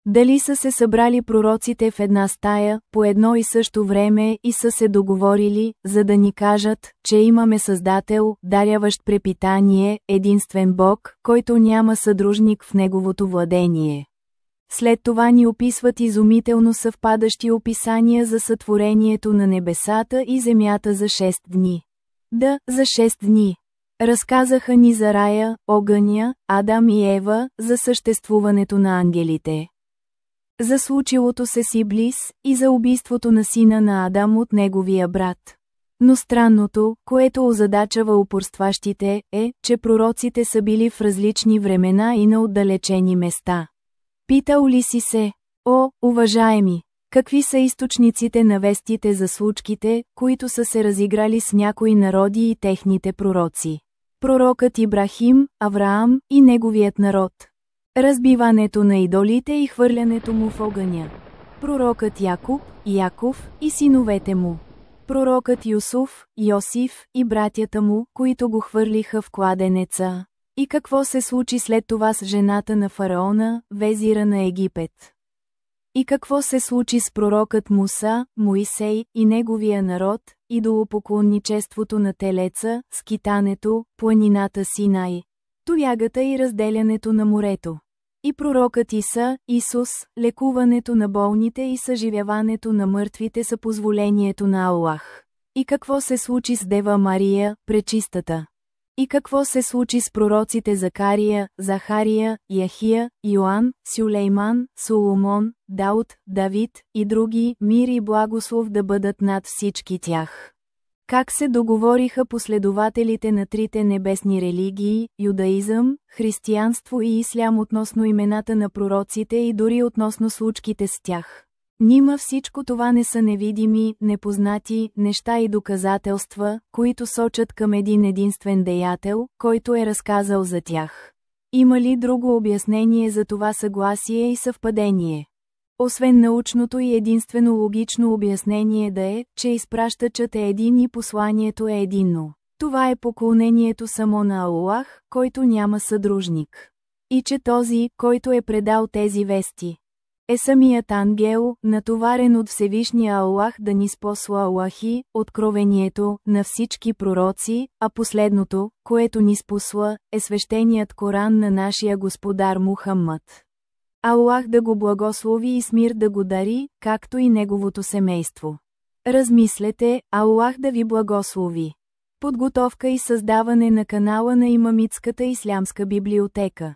Дали са се събрали пророците в една стая, по едно и също време и са се договорили, за да ни кажат, че имаме Създател, даряващ препитание, единствен Бог, който няма съдружник в Неговото владение. След това ни описват изумително съвпадащи описания за сътворението на небесата и земята за 6 дни. Да, за 6 дни. Разказаха ни за рая, огъня, Адам и Ева, за съществуването на ангелите. За случилото се с Иблис и за убийството на сина на Адам от неговия брат. Но странното, което озадачава упорстващите, е, че пророците са били в различни времена и на отдалечени места. Питал ли си се, о, уважаеми, какви са източниците на вестите за случките, които са се разиграли с някои народи и техните пророци? Пророкът Ибрахим, Авраам и неговият народ. Разбиването на идолите и хвърлянето му в огъня. Пророкът Яков и синовете му. Пророкът Юсуф, Йосиф и братята му, които го хвърлиха в кладенеца. И какво се случи след това с жената на фараона, везира на Египет? И какво се случи с пророкът Муса, Моисей и неговия народ, идолопоклонничеството на телеца, скитането, планината Синай, тоягата и разделянето на морето? И пророкът Исус, лекуването на болните и съживяването на мъртвите са позволението на Аллах. И какво се случи с Дева Мария, пречистата? И какво се случи с пророците Закария, Захария, Яхия, Йоан, Сюлейман, Соломон, Дауд, Давид и други, мир и благослов да бъдат над всички тях? Как се договориха последователите на трите небесни религии, юдаизъм, християнство и ислям относно имената на пророците и дори относно случките с тях? Нима всичко това не са невидими, непознати неща и доказателства, които сочат към един единствен деятел, който е разказал за тях? Има ли друго обяснение за това съгласие и съвпадение? Освен научното и единствено логично обяснение да е, че изпращачът е един и посланието е единно. Това е поклонението само на Аллах, който няма съдружник. И че този, който е предал тези вести, е самият ангел, натоварен от Всевишния Аллах да ни спосла Аллахи, откровението на всички пророци, а последното, което ни спосла, е свещеният Коран на нашия Господар Мухаммад. Аллах да го благослови и с мир да го дари, както и неговото семейство. Размислете, Аллах да ви благослови. Подготовка и създаване на канала на Имамитската ислямска библиотека.